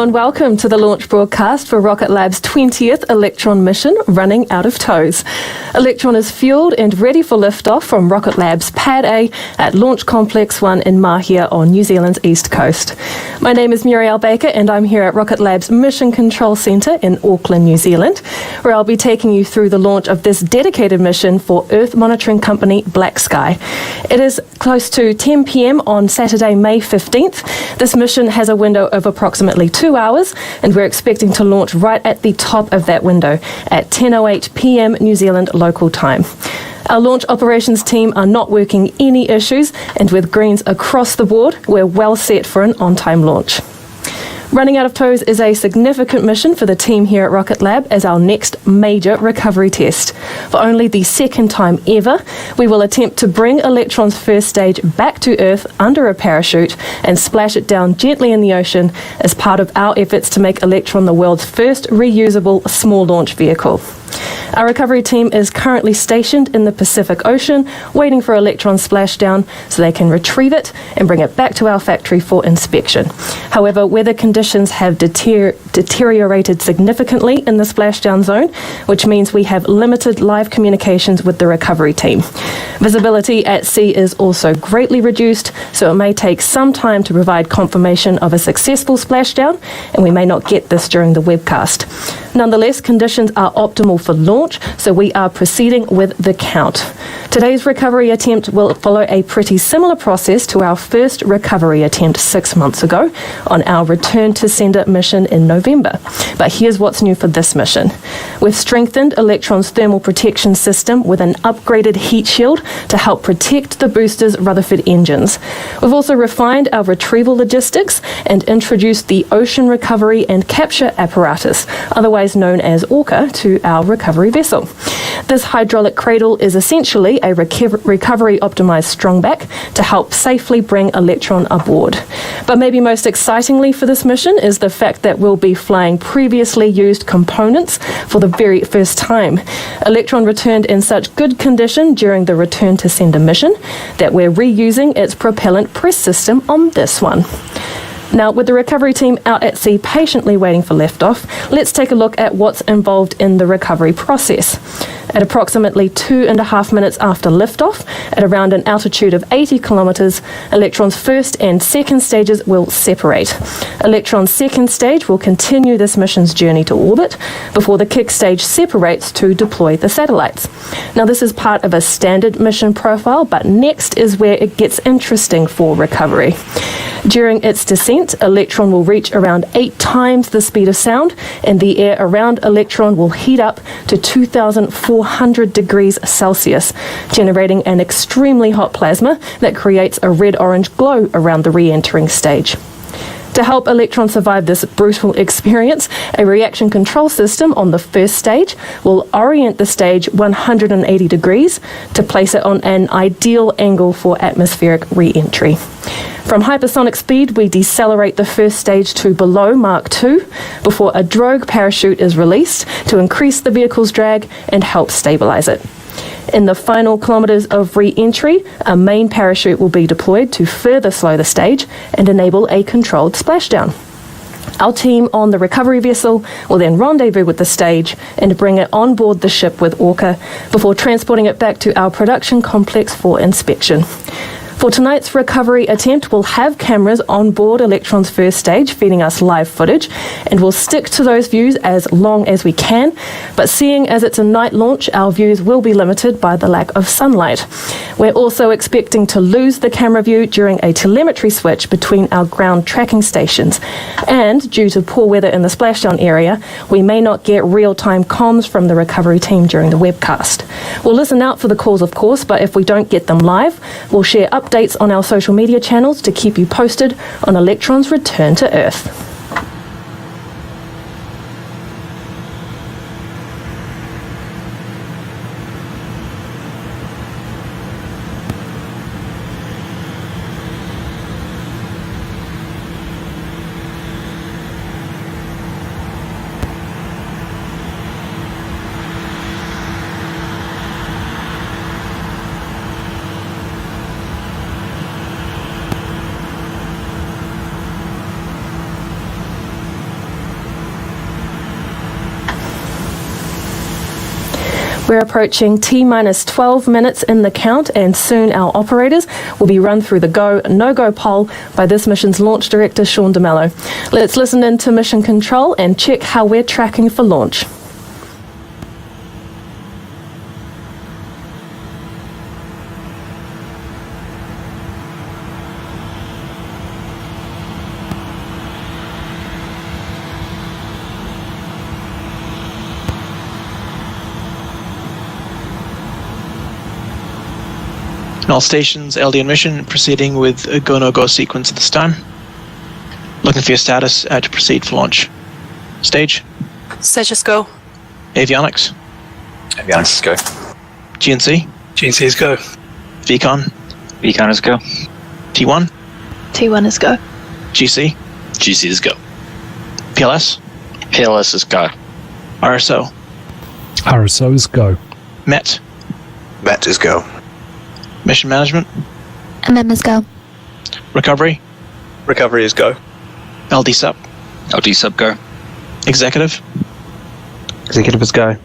everyone, welcome to the launch broadcast for Rocket Lab's 20th Electron mission running out of tows. Electron is fueled and ready for liftoff from Rocket Lab's Pad A at Launch Complex 1 in Mahia on New Zealand's east coast. My name is Muriel Baker and I'm here at Rocket Lab's Mission Control Centre in Auckland, New Zealand, where I'll be taking you through the launch of this dedicated mission for Earth monitoring company BlackSky. It is close to 10 p.m. on Saturday, May 15th. This mission has a window of approximately 2 hours, and we're expecting to launch right at the top of that window at 10:08 p.m. New Zealand local time. Our launch operations team are not working any issues, and with greens across the board, we're well set for an on-time launch. Running out of tows is a significant mission for the team here at Rocket Lab as our next major recovery test. For only the second time ever, we will attempt to bring Electron's first stage back to Earth under a parachute and splash it down gently in the ocean as part of our efforts to make Electron the world's first reusable small launch vehicle. Our recovery team is currently stationed in the Pacific Ocean, waiting for Electron splashdown so they can retrieve it and bring it back to our factory for inspection. However, weather conditions have deteriorated significantly in the splashdown zone, which means we have limited live communications with the recovery team. Visibility at sea is also greatly reduced, so it may take some time to provide confirmation of a successful splashdown, and we may not get this during the webcast. Nonetheless, conditions are optimal for launch, so we are proceeding with the count. Today's recovery attempt will follow a pretty similar process to our first recovery attempt 6 months ago on our return to sender mission in November. But here's what's new for this mission. We've strengthened Electron's thermal protection system with an upgraded heat shield to help protect the booster's Rutherford engines. We've also refined our retrieval logistics and introduced the Ocean Recovery and Capture Apparatus, otherwise known as ORCA, to our recovery vessel. This hydraulic cradle is essentially a recovery optimized strongback to help safely bring Electron aboard. But maybe most excitingly for this mission is the fact that we'll be flying previously used components for the very first time. Electron returned in such good condition during the return to sender mission that we're reusing its propellant press system on this one. Now, with the recovery team out at sea patiently waiting for liftoff, let's take a look at what's involved in the recovery process. At approximately 2.5 minutes after liftoff, at around an altitude of 80 kilometers, Electron's first and second stages will separate. Electron's second stage will continue this mission's journey to orbit before the kick stage separates to deploy the satellites. Now, this is part of a standard mission profile, but next is where it gets interesting for recovery. During its descent, Electron will reach around 8 times the speed of sound, and the air around Electron will heat up to 2,400 degrees Celsius, generating an extremely hot plasma that creates a red-orange glow around the re-entering stage. To help Electron survive this brutal experience, a reaction control system on the first stage will orient the stage 180 degrees to place it on an ideal angle for atmospheric re-entry. From hypersonic speed, we decelerate the first stage to below Mach 2 before a drogue parachute is released to increase the vehicle's drag and help stabilize it. In the final kilometers of re-entry, a main parachute will be deployed to further slow the stage and enable a controlled splashdown. Our team on the recovery vessel will then rendezvous with the stage and bring it on board the ship with ORCA before transporting it back to our production complex for inspection. For tonight's recovery attempt, we'll have cameras on board Electron's first stage feeding us live footage, and we'll stick to those views as long as we can, but seeing as it's a night launch, our views will be limited by the lack of sunlight. We're also expecting to lose the camera view during a telemetry switch between our ground tracking stations, and due to poor weather in the splashdown area, we may not get real-time comms from the recovery team during the webcast. We'll listen out for the calls, of course, but if we don't get them live, we'll share updates on our social media channels to keep you posted on Electron's return to Earth. We're approaching T-minus 12 minutes in the count, and soon our operators will be run through the go, no-go poll by this mission's launch director, Sean DeMello. Let's listen in to Mission Control and check how we're tracking for launch. All stations, LD and mission, proceeding with a go-no-go sequence at this time. Looking for your status to proceed for launch. Stage. Stages go. Avionics. Avionics is go. GNC. GNC is go. VCon. VCon is go. T1. T1 is go. GC. GC is go. PLS. PLS is go. RSO. RSO is go. MET. MET is go. Mission management. MM is go. Recovery. Recovery is go. LD sub. LD sub go. Executive. Executive is go.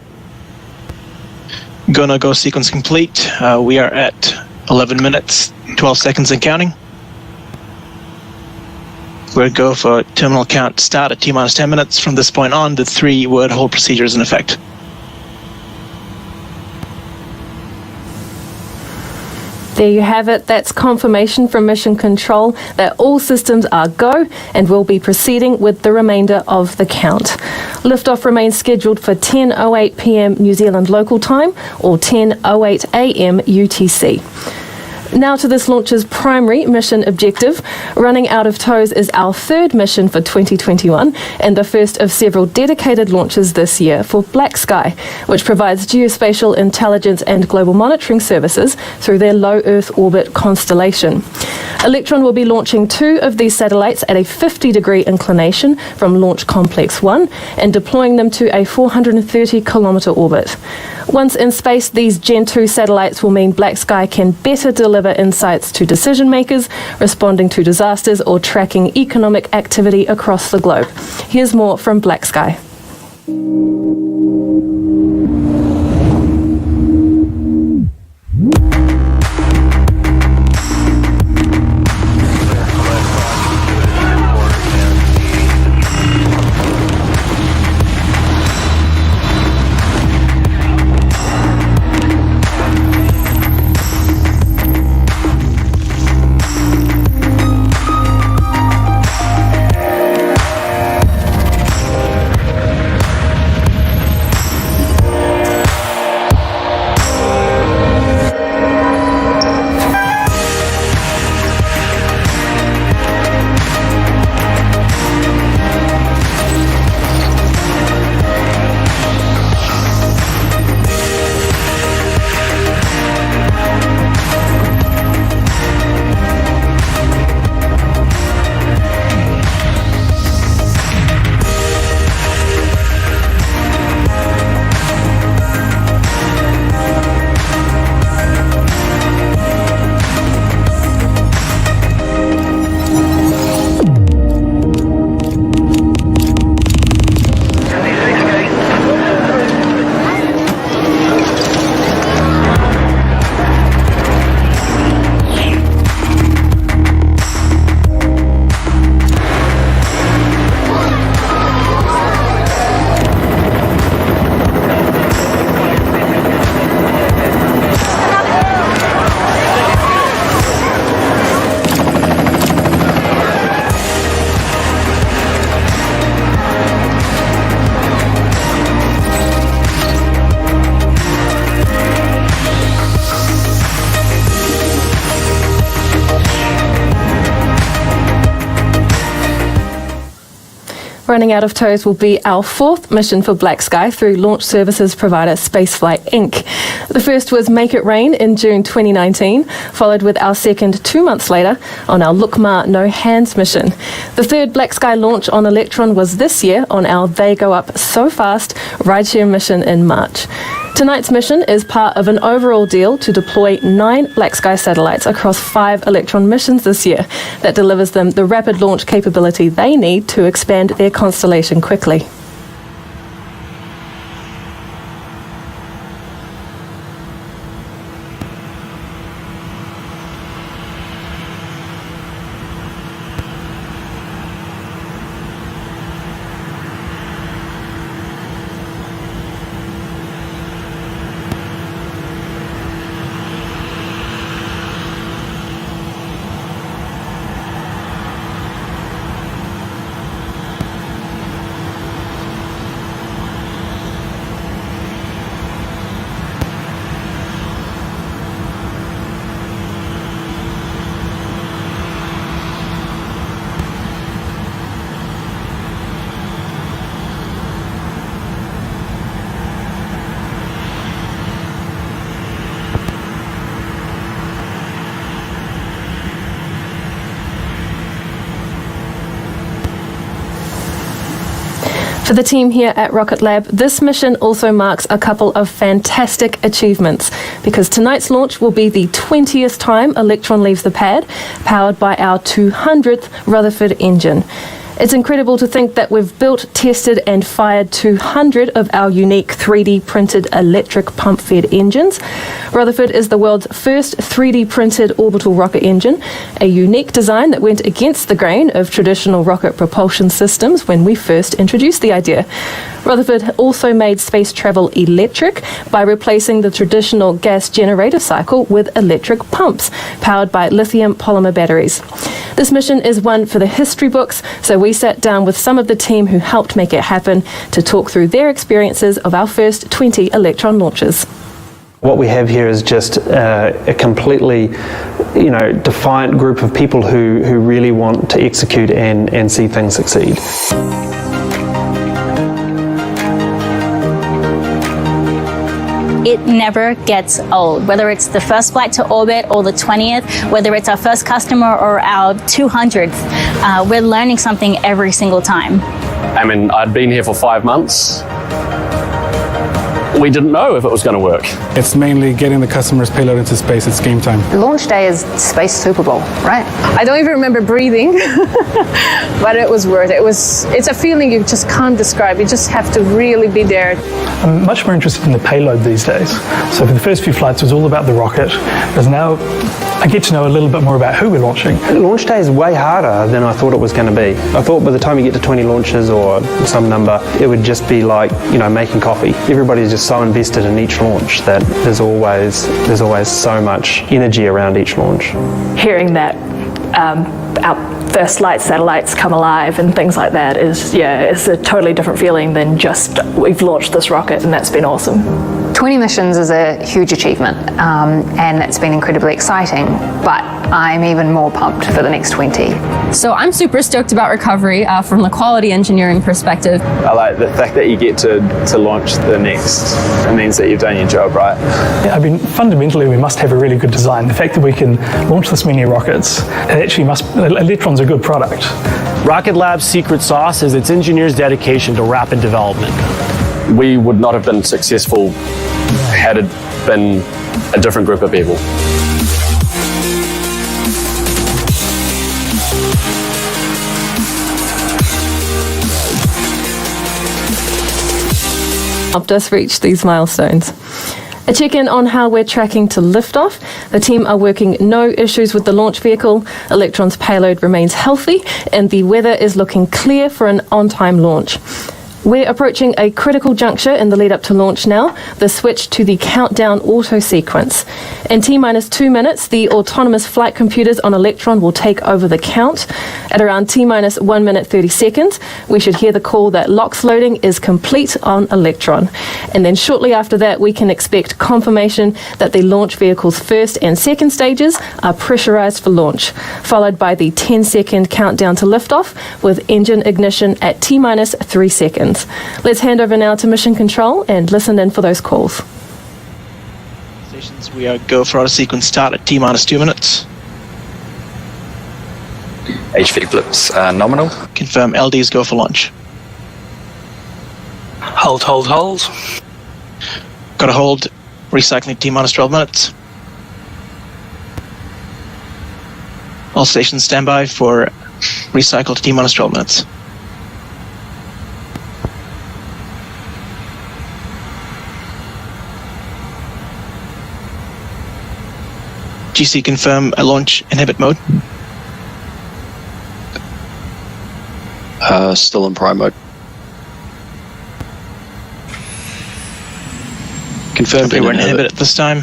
Go-no-go sequence complete. We are at 11 minutes, 12 seconds and counting. We'll go for terminal count start at T-minus 10 minutes. From this point on, the 3-word hold procedure is in effect. There you have it. That's confirmation from Mission Control that all systems are go and will be proceeding with the remainder of the count. Liftoff remains scheduled for 10:08 p.m. New Zealand local time or 10:08 a.m. UTC. Now to this launch's primary mission objective. Running out of tows is our third mission for 2021 and the first of several dedicated launches this year for BlackSky, which provides geospatial intelligence and global monitoring services through their low Earth orbit constellation. Electron will be launching 2 of these satellites at a 50-degree inclination from Launch Complex 1 and deploying them to a 430-kilometre orbit. Once in space, these Gen 2 satellites will mean BlackSky can better deliver insights to decision makers, responding to disasters or tracking economic activity across the globe. Here's more from BlackSky. Running out of tows will be our 4th mission for BlackSky through launch services provider Spaceflight Inc. The first was Make It Rain in June 2019, followed with our second 2 months later on our Lookma No Hands mission. The third BlackSky launch on Electron was this year on our They Go Up So Fast rideshare mission in March. Tonight's mission is part of an overall deal to deploy 9 BlackSky satellites across 5 Electron missions this year that delivers them the rapid launch capability they need to expand their constellation quickly. For the team here at Rocket Lab, this mission also marks a couple of fantastic achievements because tonight's launch will be the 20th time Electron leaves the pad, powered by our 200th Rutherford engine. It's incredible to think that we've built, tested and fired 200 of our unique 3D printed electric pump-fed engines. Rutherford is the world's first 3D printed orbital rocket engine, a unique design that went against the grain of traditional rocket propulsion systems when we first introduced the idea. Rutherford also made space travel electric by replacing the traditional gas generator cycle with electric pumps powered by lithium polymer batteries. This mission is one for the history books, so we sat down with some of the team who helped make it happen to talk through their experiences of our first 20 Electron launches. What we have here is just a completely, defiant group of people who really want to execute and see things succeed. It never gets old, whether it's the first flight to orbit or the 20th, whether it's our first customer or our 200th. We're learning something every single time. I mean, I'd been here for 5 months. We didn't know if it was going to work. It's mainly getting the customer's payload into space. It's game time. Launch day is Space Super Bowl, right? I don't even remember breathing, but it was worth it. It's a feeling you just can't describe. You just have to really be there. I'm much more interested in the payload these days. So for the first few flights, it was all about the rocket. Because now I get to know a little bit more about who we're launching. Launch day is way harder than I thought it was going to be. I thought by the time you get to 20 launches or some number, it would just be like, making coffee. Everybody's just so invested in each launch that there's always so much energy around each launch. Hearing that our first light satellites come alive and things like that it's a totally different feeling than just we've launched this rocket and that's been awesome. 20 missions is a huge achievement, and it's been incredibly exciting, but I'm even more pumped for the next 20. So I'm super stoked about recovery from the quality engineering perspective. I like the fact that you get to launch the next. It means that you've done your job right. Yeah, fundamentally, we must have a really good design. The fact that we can launch this many rockets, Electron's a good product. Rocket Lab's secret sauce is its engineers' dedication to rapid development. We would not have been successful had it been a different group of people. Helped us reach these milestones. A check-in on how we're tracking to liftoff. The team are working no issues with the launch vehicle. Electron's payload remains healthy and the weather is looking clear for an on-time launch. We're approaching a critical juncture in the lead up to launch now, the switch to the countdown auto sequence. In T-minus 2 minutes, the autonomous flight computers on Electron will take over the count. At around T-minus 1 minute 30 seconds, we should hear the call that LOX loading is complete on Electron. And then shortly after that, we can expect confirmation that the launch vehicle's first and second stages are pressurized for launch, followed by the 10-second countdown to liftoff with engine ignition at T-minus 3 seconds. Let's hand over now to Mission Control and listen in for those calls. Stations, we are go for auto sequence start at T-minus 2 minutes. HV flips nominal. Confirm LDs go for launch. Hold. Got to hold. Recycling T-minus 12 minutes. All stations stand by for recycle to T-minus 12 minutes. GC confirm a launch inhibit mode. Still in prime mode. Confirm they were inhibit at this time.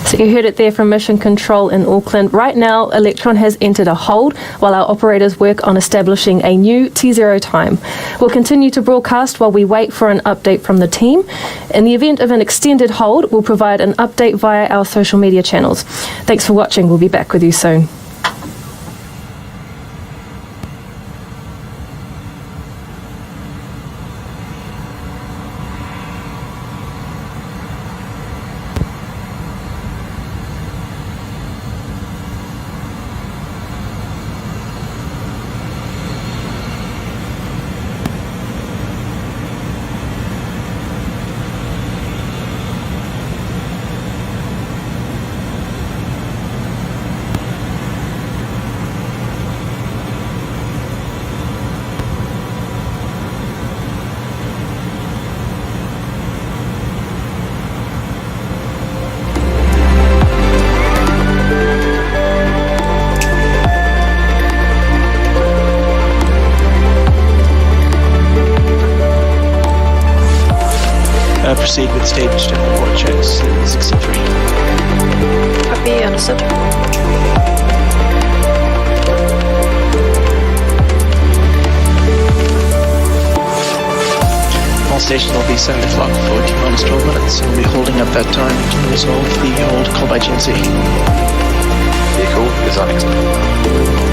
So you heard it there from Mission Control in Auckland. Right now, Electron has entered a hold while our operators work on establishing a new T0 time. We'll continue to broadcast while we wait for an update from the team. In the event of an extended hold, we'll provide an update via our social media channels. Thanks for watching. We'll be back with you soon. proceed with staged and abort checks in 63. Copy, understood. All stations will be setting the clock for T-minus 12 minutes, and we'll be holding up that time to resolve the hold called by GNC. Vehicle is unexpected.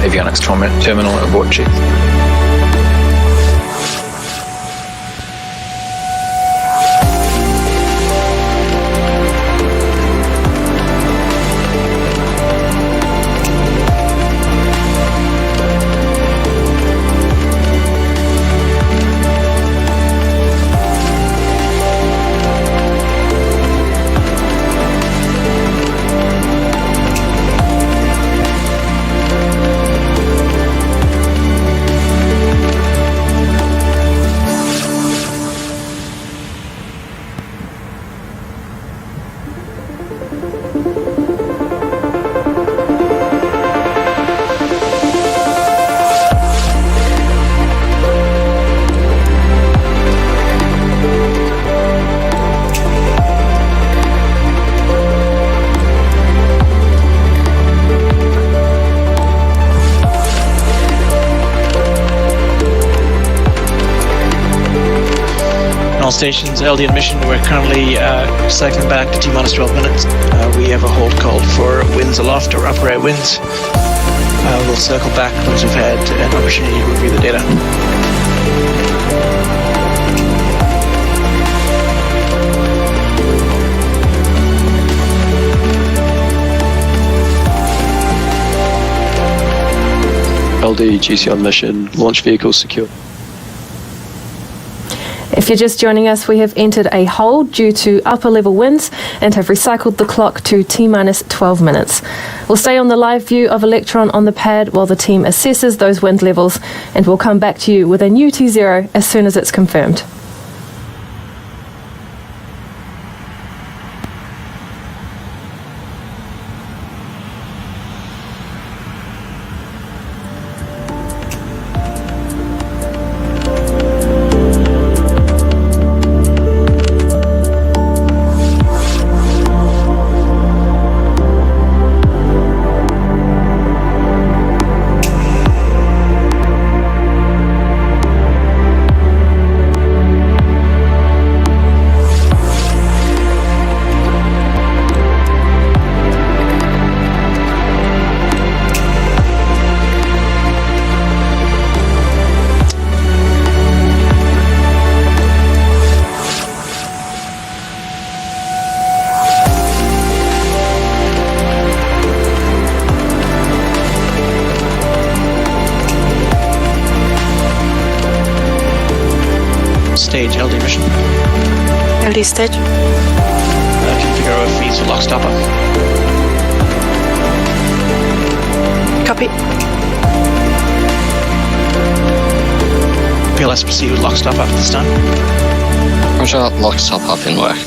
Avionics terminal abort check. All stations, LD and mission, we're currently cycling back to T-minus 12 minutes. We have a hold called for winds aloft or upper air winds. We'll circle back once we've had an opportunity to review the data. LD, GC on mission, launch vehicle secure. If you're just joining us, we have entered a hold due to upper level winds and have recycled the clock to T-minus 12 minutes. We'll stay on the live view of Electron on the pad while the team assesses those wind levels, and we'll come back to you with a new T0 as soon as it's confirmed. Stage LD mission. LD stage. Configure our feeds for lock stopper. Copy. PLS proceed with lock stop after this time. Roger, lock stop up in work.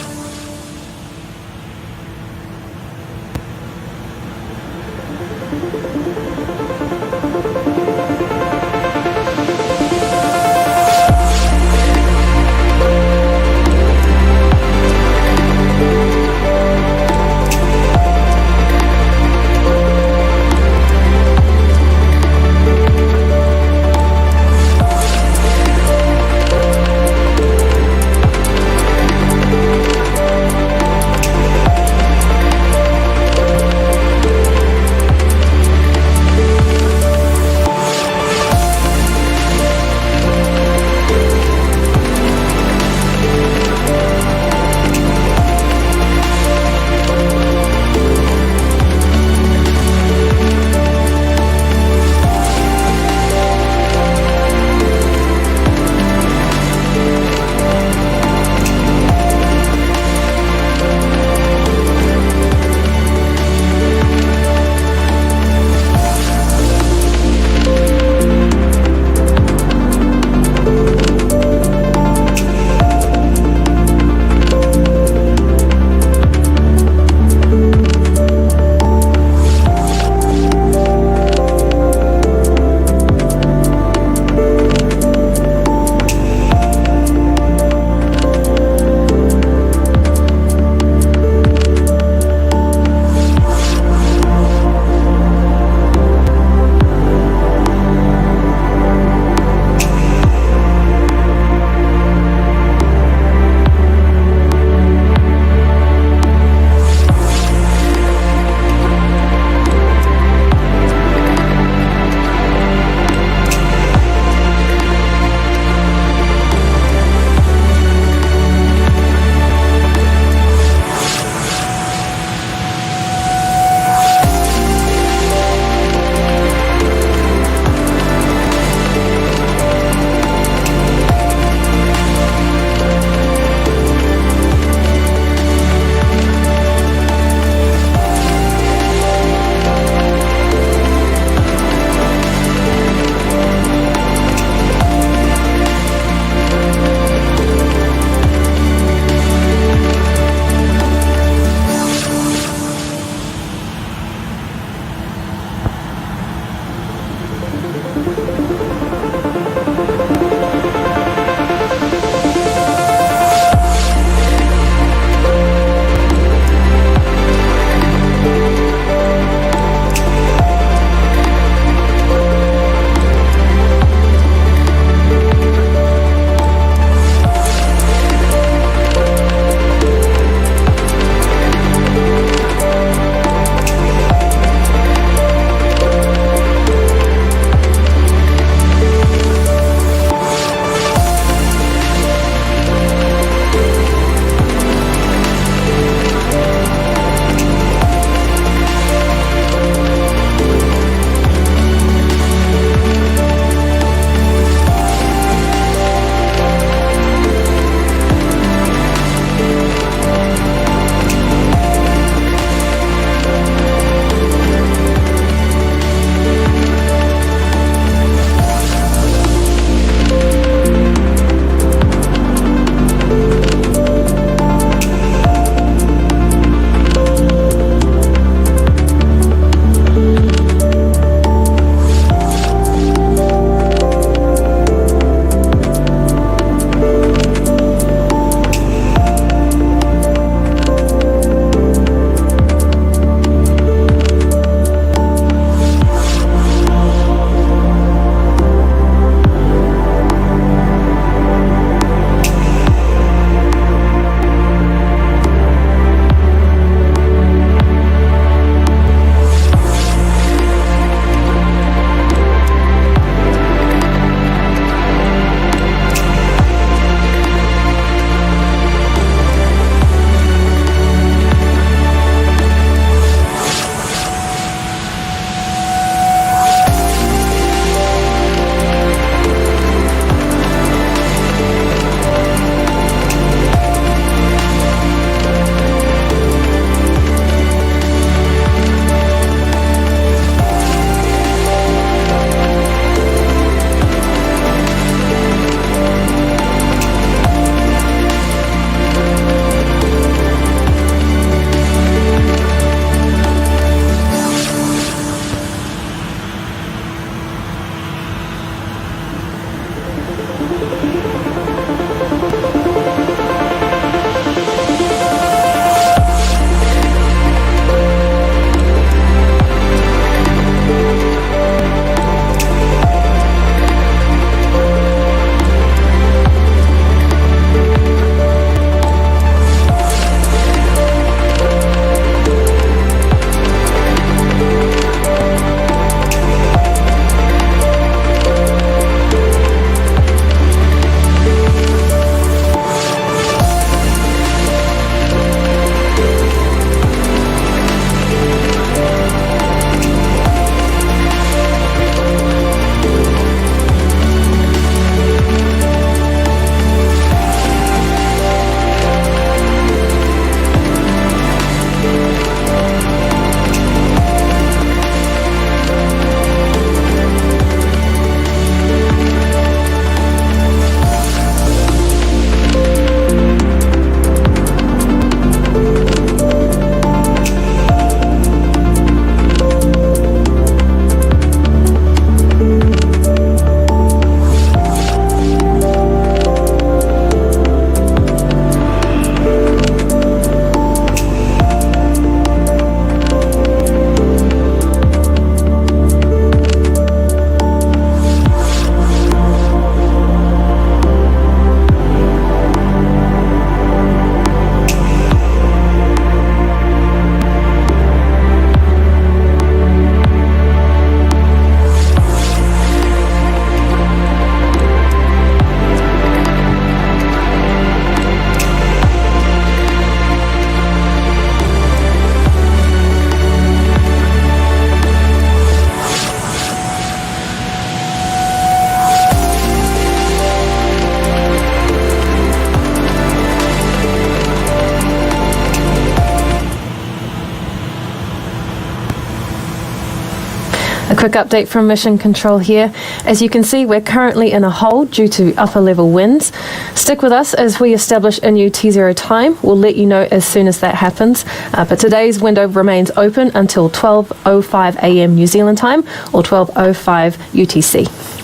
quick update from Mission Control here. As you can see, we're currently in a hold due to upper level winds. Stick with us as we establish a new T0 time. We'll let you know as soon as that happens. But today's window remains open until 12:05 a.m. New Zealand time or 12:05 UTC.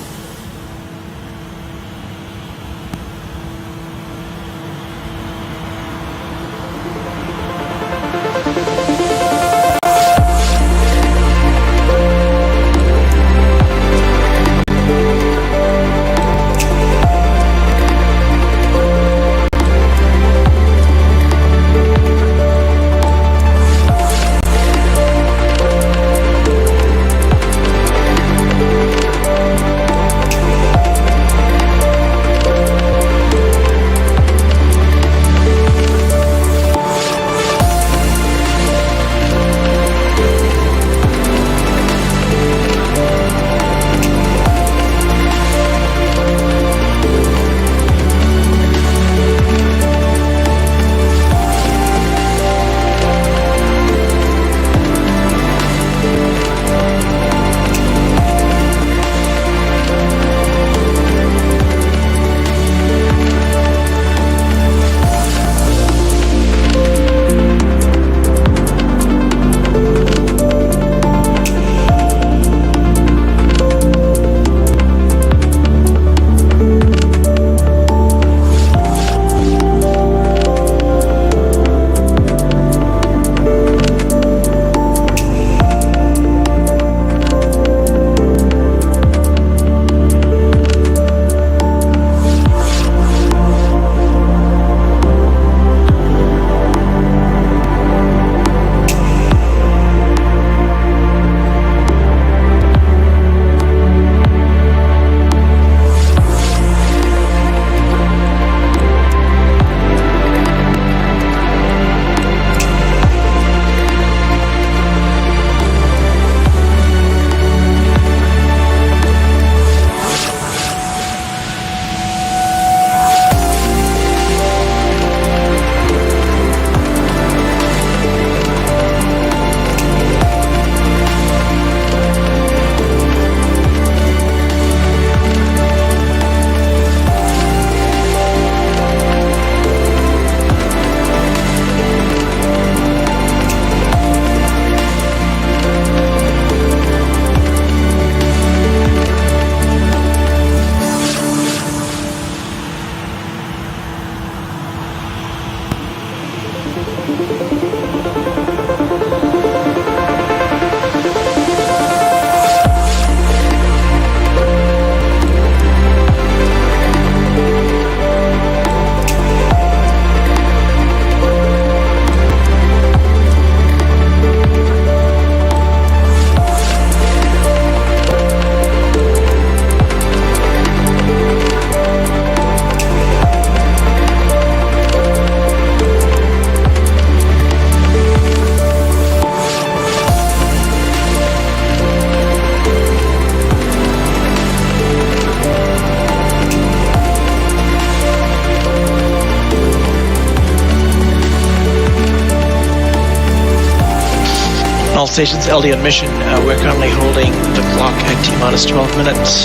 All stations LD on mission. We're currently holding the clock at T-minus 12 minutes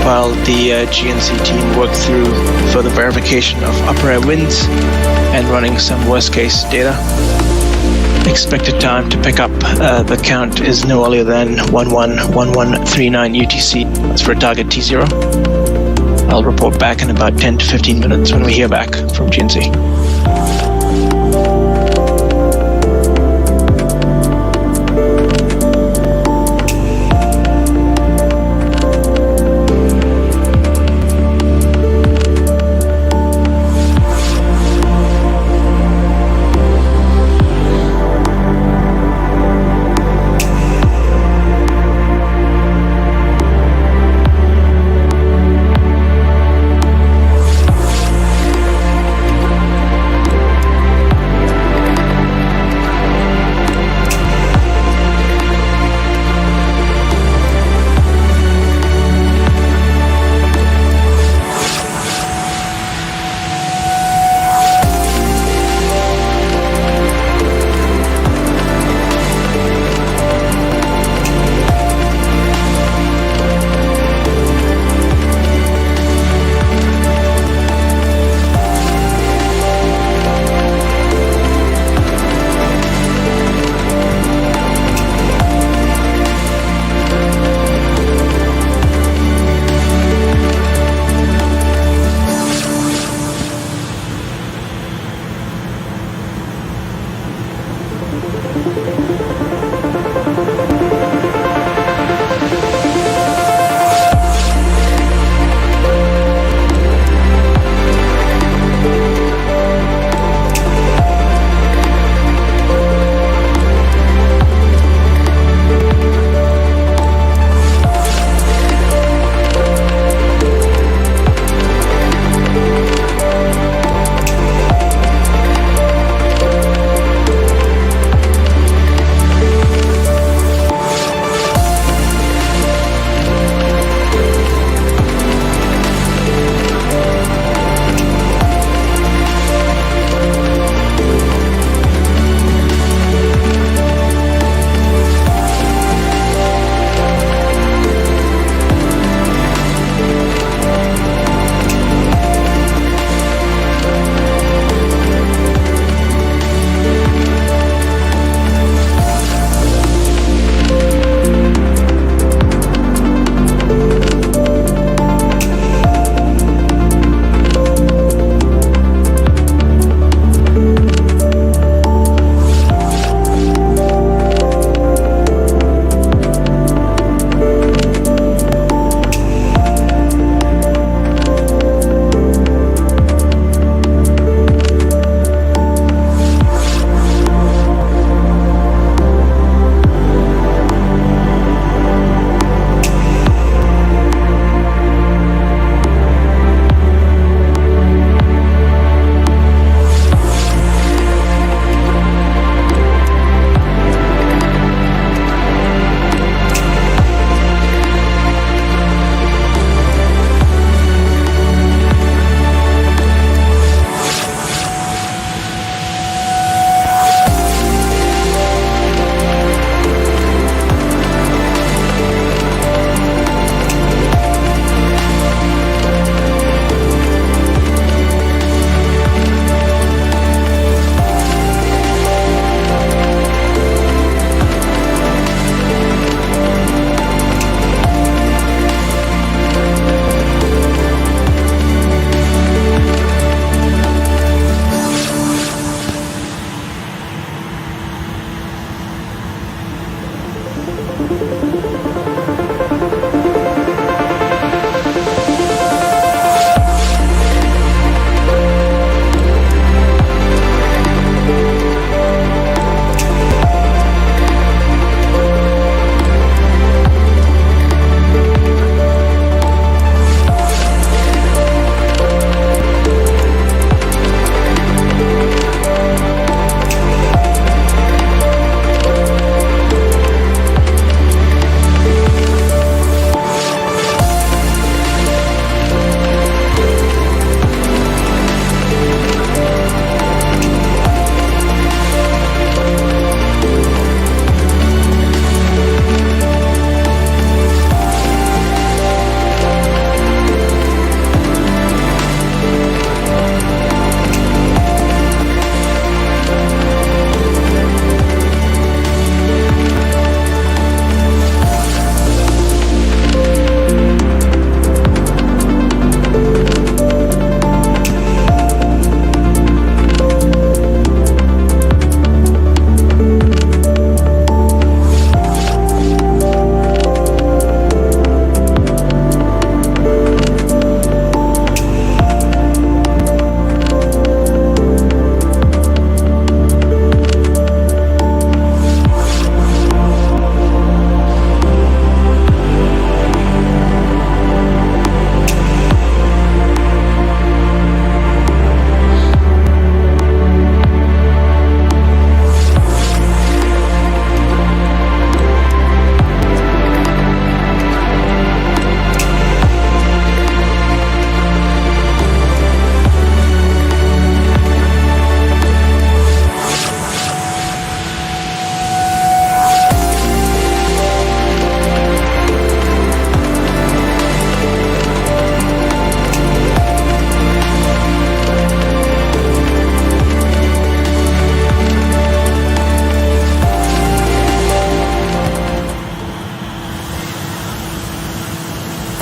while the GNC team work through further verification of upper air winds and running some worst case data. Expected time to pick up the count is no earlier than 11:11:39 UTC. That's for target T0. I'll report back in about 10 to 15 minutes when we hear back from GNC.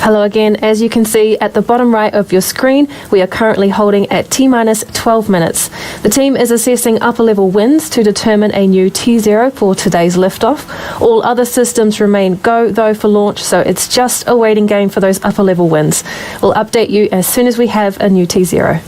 Hello again. As you can see at the bottom right of your screen, we are currently holding at T-minus 12 minutes. The team is assessing upper level winds to determine a new T0 for today's liftoff. All other systems remain go though for launch, so it's just a waiting game for those upper level winds. We'll update you as soon as we have a new T0.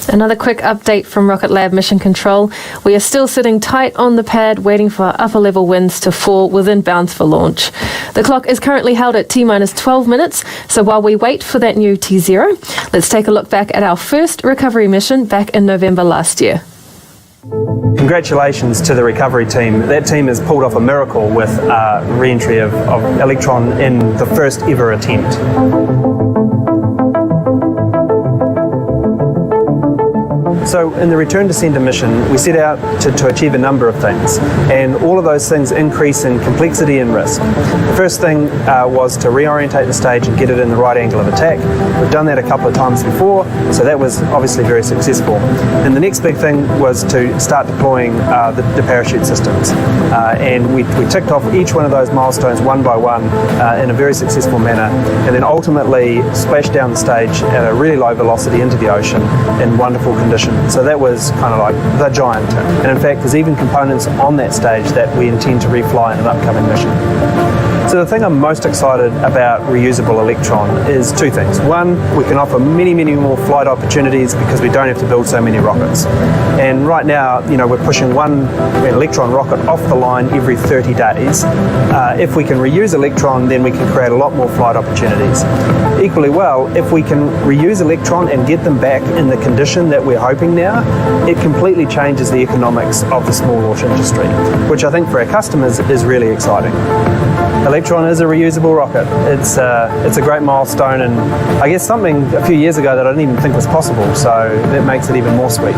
Another quick update from Rocket Lab Mission Control. We are still sitting tight on the pad, waiting for our upper level winds to fall within bounds for launch. The clock is currently held at T-minus 12 minutes, so while we wait for that new T0, let's take a look back at our first recovery mission back in November last year. Congratulations to the recovery team. That team has pulled off a miracle with re-entry of Electron in the first ever attempt. So in the return to centre mission, we set out to achieve a number of things, and all of those things increase in complexity and risk. The first thing was to reorientate the stage and get it in the right angle of attack. We've done that a couple of times before, so that was obviously very successful. And the next big thing was to start deploying the parachute systems. And we ticked off each one of those milestones one by one in a very successful manner, and then ultimately splashed down the stage at a really low velocity into the ocean in wonderful conditions. So that was kind of like the giant tip. And in fact, there's even components on that stage that we intend to refly in an upcoming mission. So the thing I'm most excited about reusable Electron is two things. One, we can offer many, many more flight opportunities because we don't have to build so many rockets. And right now, we're pushing one Electron rocket off the line every 30 days. If we can reuse Electron, then we can create a lot more flight opportunities. Equally well, if we can reuse Electron and get them back in the condition that we're hoping now, it completely changes the economics of the small launch industry, which I think for our customers is really exciting. Electron is a reusable rocket. It's a great milestone, and I guess something a few years ago that I didn't even think was possible, so that makes it even more sweet.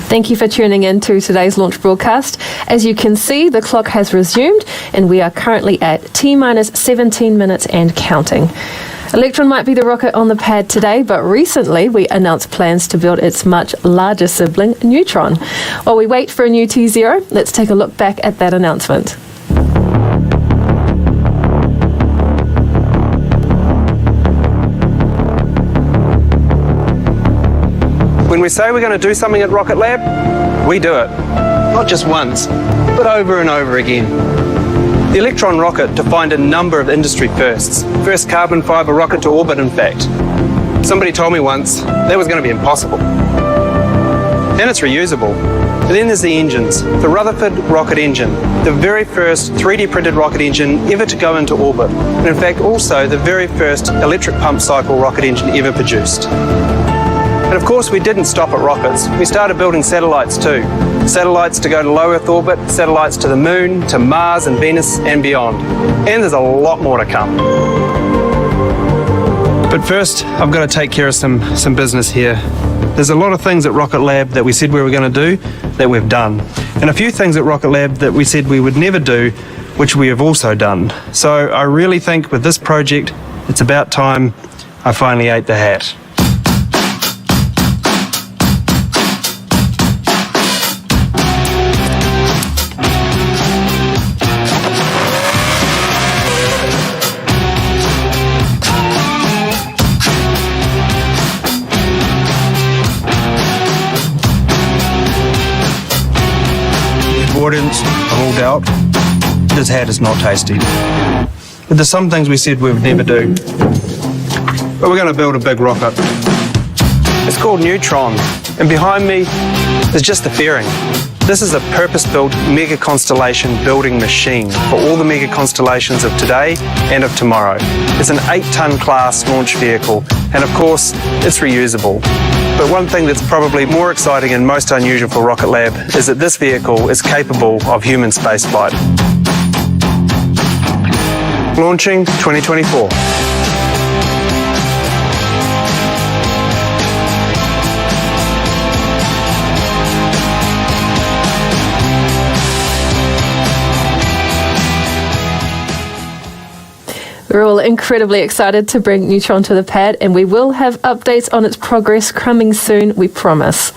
Thank you for tuning in to today's launch broadcast. As you can see, the clock has resumed and we are currently at T-minus 17 minutes and counting. Electron might be the rocket on the pad today, but recently we announced plans to build its much larger sibling, Neutron. While we wait for a new T0, let's take a look back at that announcement. When we say we're going to do something at Rocket Lab, we do it. Not just once, but over and over again. The Electron rocket defined a number of industry firsts. First carbon fibre rocket to orbit, in fact. Somebody told me once that was going to be impossible. And it's reusable. But then there's the engines. The Rutherford rocket engine, the very first 3D printed rocket engine ever to go into orbit. And in fact also the very first electric pump cycle rocket engine ever produced. And of course we didn't stop at rockets. We started building satellites too. Satellites to go to low Earth orbit, satellites to the Moon, to Mars and Venus and beyond. And there's a lot more to come. But first, I've got to take care of some business here. There's a lot of things at Rocket Lab that we said we were going to do that we've done. And a few things at Rocket Lab that we said we would never do, which we have also done. So I really think with this project, it's about time I finally ate the hat. Audience, all doubt, this hat is not tasty. But there's some things we said we would never do. But we're going to build a big rocket. It's called Neutron, and behind me is just the fairing. This is a purpose-built mega constellation building machine for all the mega constellations of today and of tomorrow. It's an 8-ton class launch vehicle, and of course, it's reusable. But one thing that's probably more exciting and most unusual for Rocket Lab is that this vehicle is capable of human spaceflight. Launching 2024. We're all incredibly excited to bring Neutron to the pad, and we will have updates on its progress coming soon, we promise.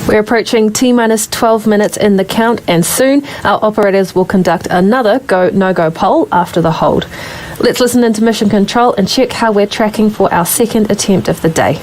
We're approaching T-minus 12 minutes in the count, and soon our operators will conduct another go-no-go poll after the hold. Let's listen into mission control and check how we're tracking for our second attempt of the day.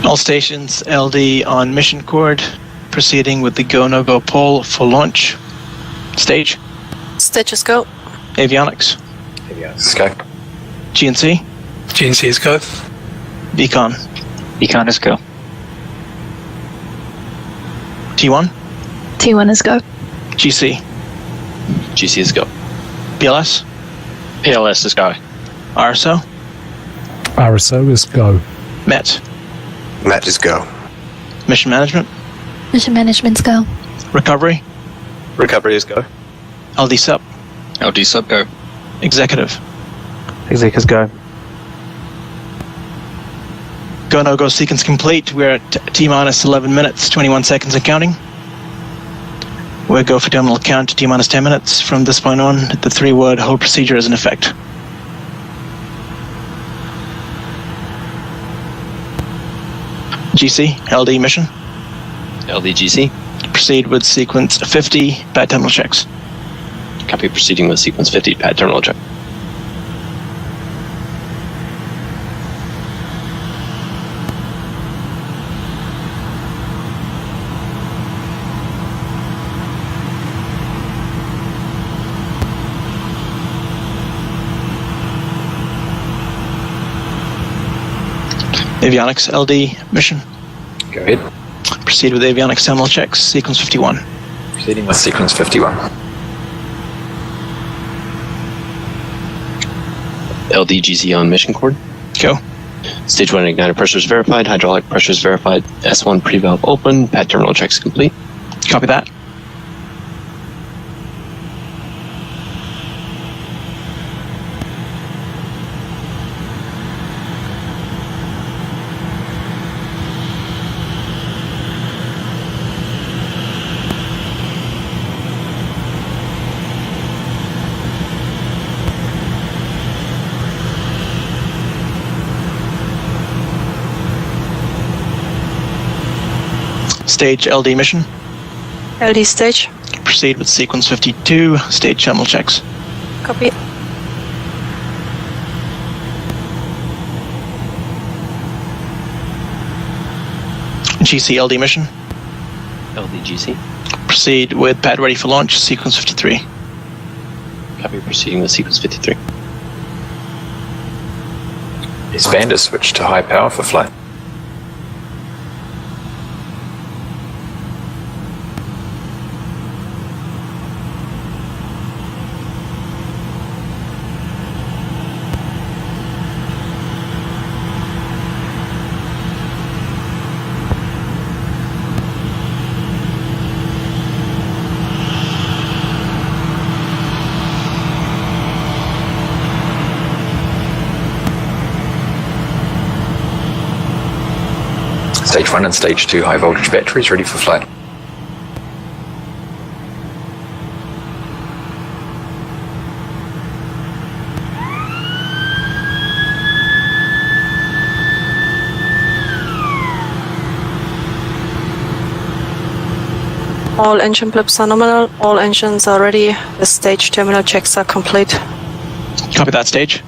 All stations LD on mission chord, proceeding with the go-no-go poll for launch. Stage. Stage is go. Avionics. Avionics go. GNC. GNC is go. Beacon. Beacon is go. T1. T1 is go. GC. GC is go. PLS. PLS is go. RSO. RSO is go. MET. MET is go. Mission management. Mission management's go. Recovery. Recovery is go. LD sub. LD sub go. Executive. Exec is go. Go no go sequence complete. We're at T minus 11 minutes, 21 seconds and counting. We'll go for terminal count to T minus 10 minutes. From this point on, the 3-word hold procedure is in effect. GC, LD mission. LD GC. Proceed with sequence 50 pad terminal checks. Copy proceeding with sequence 50 pad terminal check. Avionics LD mission. Go ahead. Proceed with avionics terminal checks, sequence 51. Proceeding with sequence 51. LD GC on mission chord. Go. Stage 1 igniter pressure is verified, hydraulic pressure is verified, S1 pre-valve open, pad terminal checks complete. Copy that. Stage LD mission. LD stage. Proceed with sequence 52, stage terminal checks. Copy. GC LD mission. LD GC. Proceed with pad ready for launch, sequence 53. Copy proceeding with sequence 53. Expand is switched to high power for flight. Stage 1 and Stage 2 high voltage batteries ready for flight. All engine blips are nominal. All engines are ready. The stage terminal checks are complete. Copy that, stage.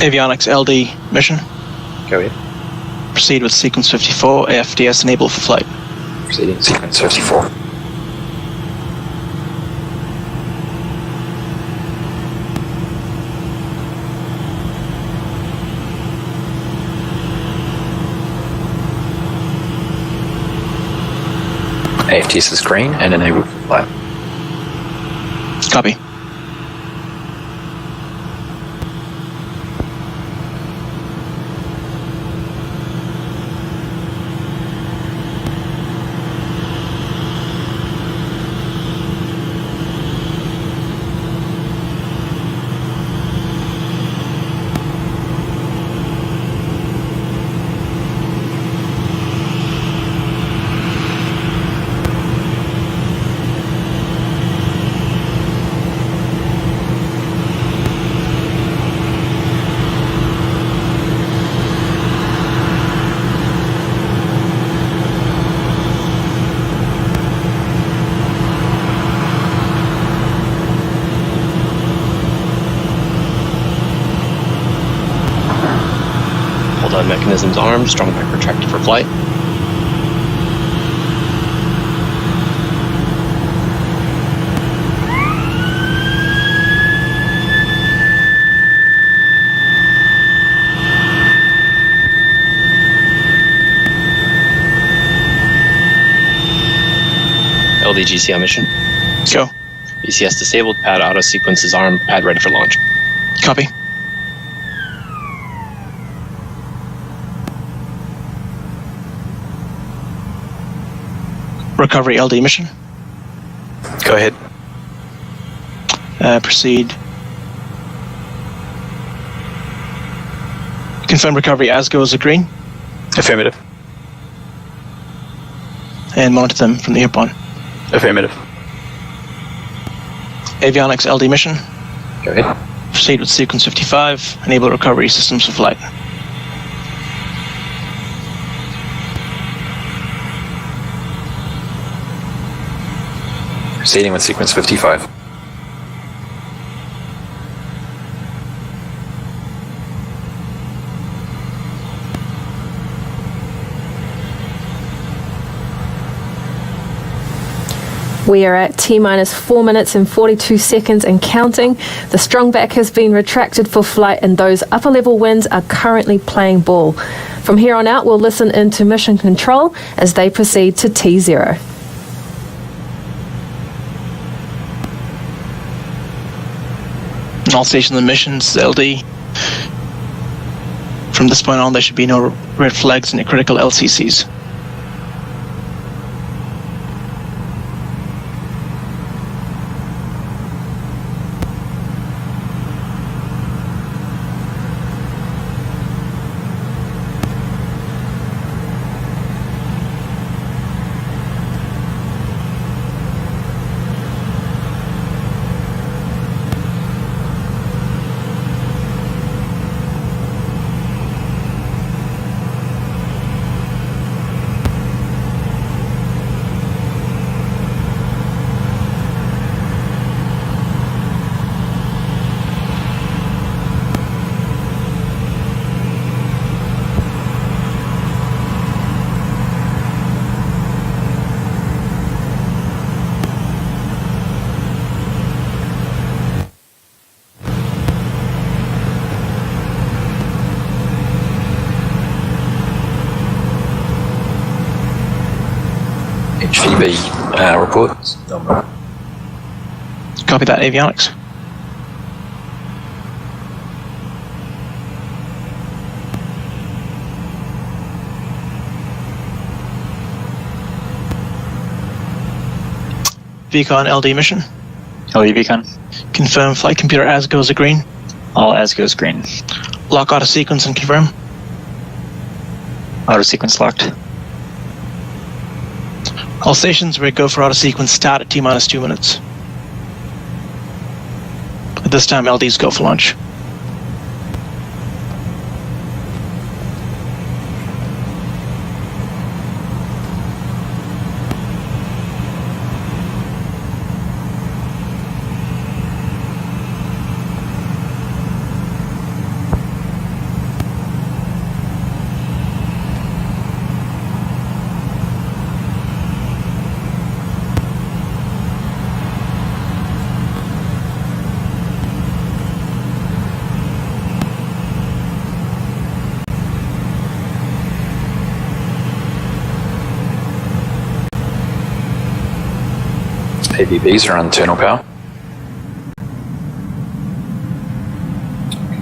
Avionics LD mission. Go ahead. Proceed with sequence 54, AFDS enable for flight. Proceeding sequence 54. AFTS is green and enable flight. Copy. Mechanisms armed, strong back retracted for flight. LDGC on mission. Go. BCS disabled, pad auto sequence is armed, pad ready for launch. Copy. Recovery LD mission. Go ahead. Proceed. Confirm recovery as goes a green. Affirmative. And monitor them from the airborne. Affirmative. Avionics LD mission. Go ahead. Proceed with sequence 55. Enable recovery systems for flight. Proceeding with sequence 55. We are at T-minus 4 minutes and 42 seconds and counting. The strong back has been retracted for flight and those upper level winds are currently playing ball. From here on out, we'll listen into mission control as they proceed to T0. All stations and missions, LD. From this point on, there should be no red flags in the critical LCCs. HVB reports. Copy that, avionics. VCON LD mission. LD VCON. Confirm flight computer as goes a green. All as goes green. Lock auto sequence and confirm. Auto sequence locked. All stations ready to go for auto sequence start at T-minus 2 minutes. At this time, LDs go for launch. ABBs are on internal power.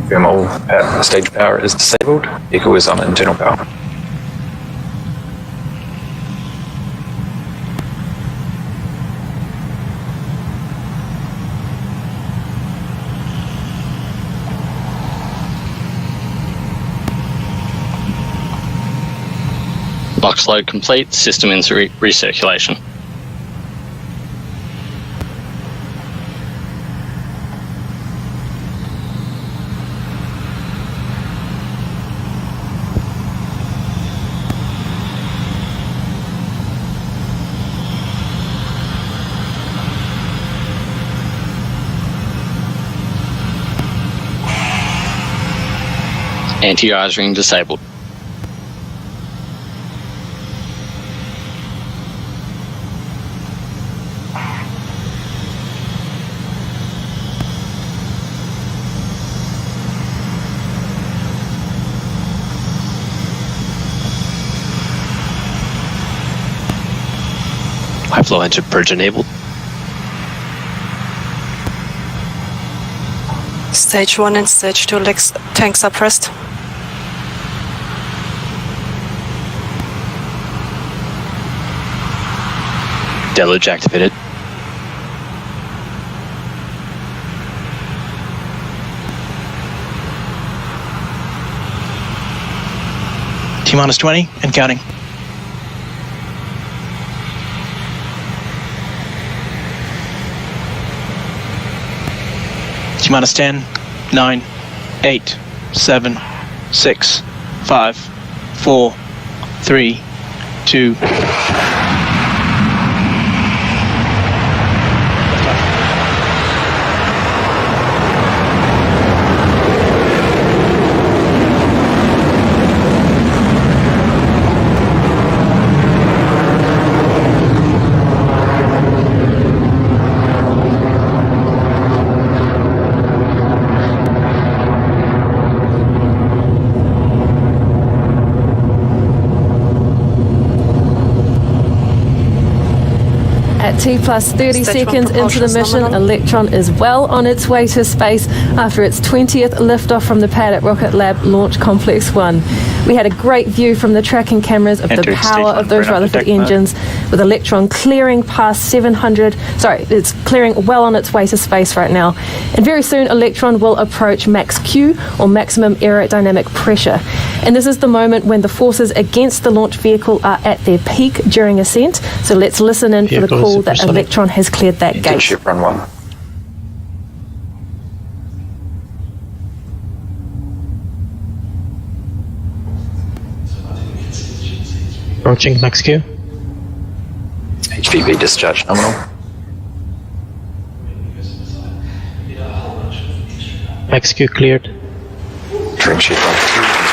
Confirm all stage power is disabled. Echo is on internal power. Box load complete, system into recirculation. Anti-eyes ring disabled. High flow engine purge enabled. Stage 1 and Stage 2 tanks are pressed. Deluge activated. T-minus 20 and counting. T-minus 10, 9, 8, 7, 6, 5, 4, 3, 2. At T plus 30 Stage 1 seconds into the propulsion is mission, nominal. Electron is well on its way to space after its 20th liftoff from the pad at Rocket Lab Launch Complex 1. We had a great view from the tracking cameras of the Entering power stage of one, those burn up the Rutherford deck mode. engines, with Electron clearing past 700. It's clearing well on its way to space right now. And very soon, Electron will approach max Q, or maximum aerodynamic pressure. And this is the moment when the forces against the launch vehicle are at their peak during ascent. So let's listen in for the Vehicle call that supersonic. Electron has cleared that gate. Ship run 1. Approaching max Q. HVB discharge nominal. Max Q cleared. Drink ship run 2.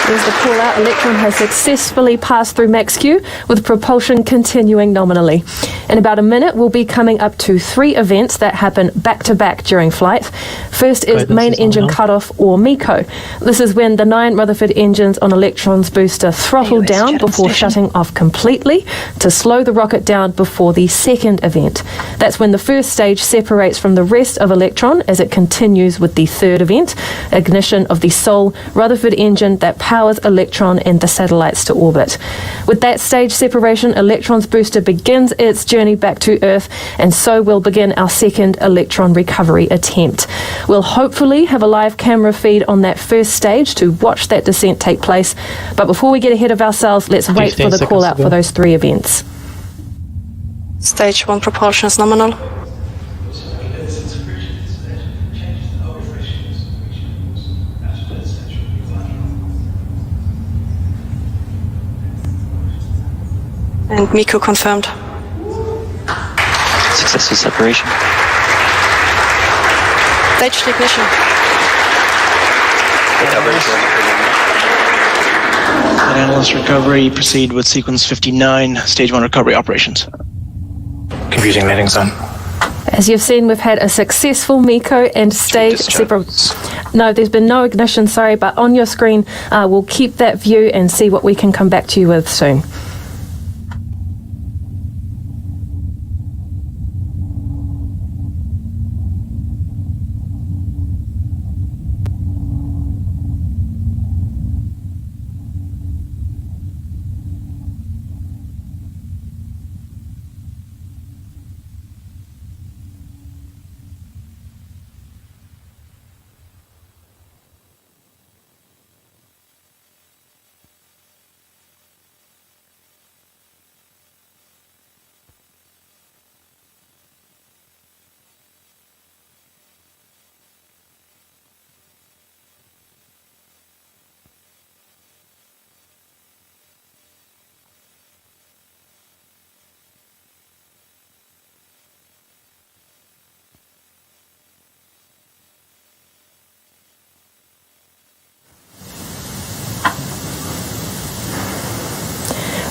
There's the call out. Electron has successfully passed through max Q, with propulsion continuing nominally. In about a minute, we'll be coming up to 3 events that happen back to back during flight. First is Guidance main is engine nominal. cutoff, or MECO. This is when the 9 Rutherford engines on Electron's booster throttle US down jet before station. shutting off completely to slow the rocket down before the second event. That's when the first stage separates from the rest of Electron as it continues with the third event, ignition of the sole Rutherford engine that powers Electron and the satellites to orbit. With that stage separation, Electron's booster begins its journey back to Earth, and so will begin our second Electron recovery attempt. We'll hopefully have a live camera feed on that first stage to watch that descent take place, but before we get ahead of ourselves, let's wait 15 for the seconds call to out go. for those 3 events. Stage 1 propulsion is nominal. And MECO confirmed. Successful separation. Staged ignition. And analyst recovery, proceed with sequence 59, stage 1 recovery operations. Confusing landing zone. As you've seen, we've had a successful MECO and stage separate. No, there's been no ignition, sorry, but on your screen, we'll keep that view and see what we can come back to you with soon.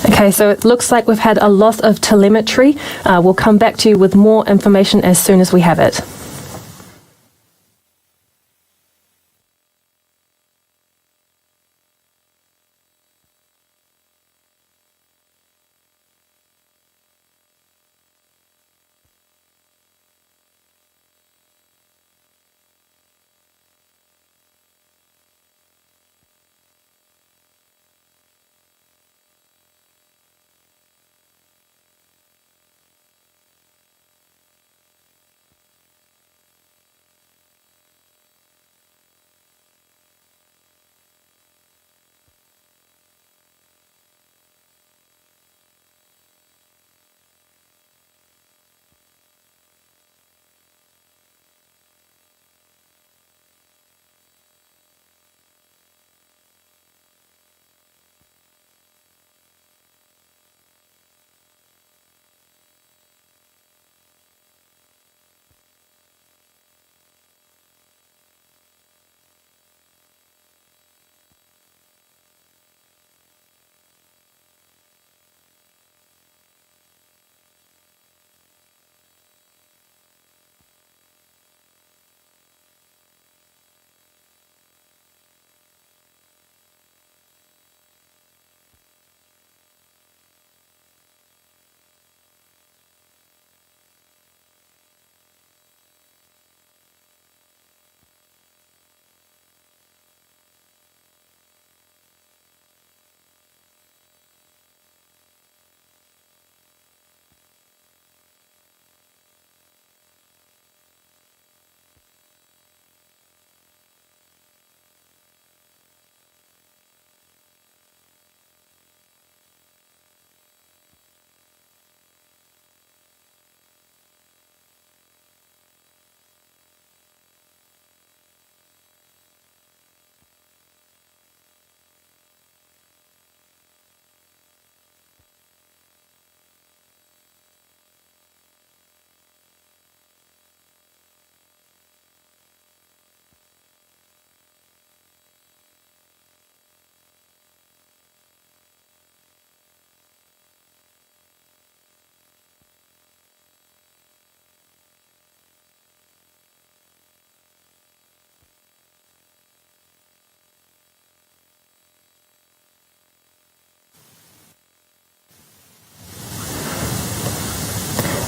Okay, so it looks like we've had a loss of telemetry. We'll come back to you with more information as soon as we have it.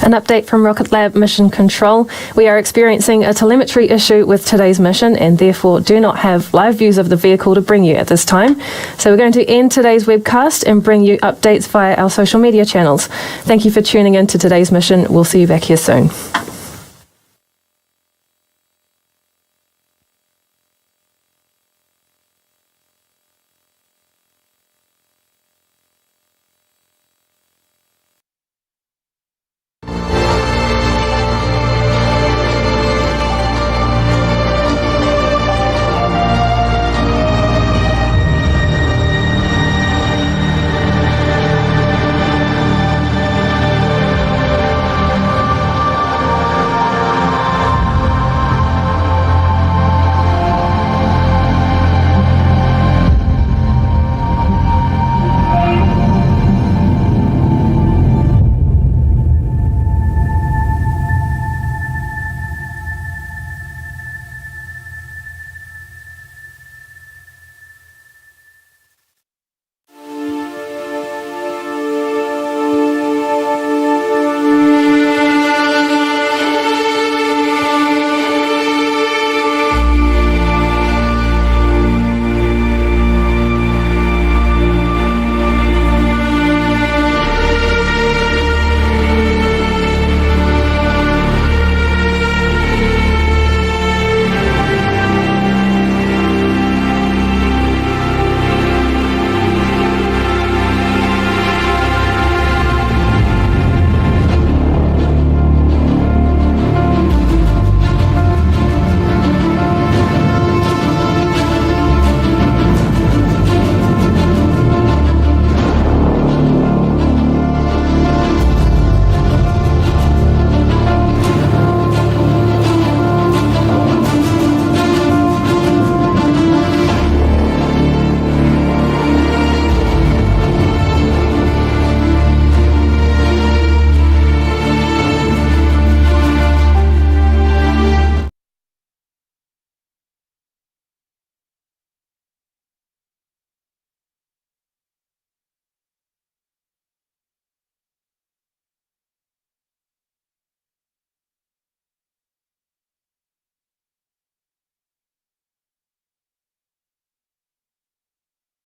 An update from Rocket Lab Mission Control. We are experiencing a telemetry issue with today's mission and therefore do not have live views of the vehicle to bring you at this time. So we're going to end today's webcast and bring you updates via our social media channels. Thank you for tuning in to today's mission. We'll see you back here soon.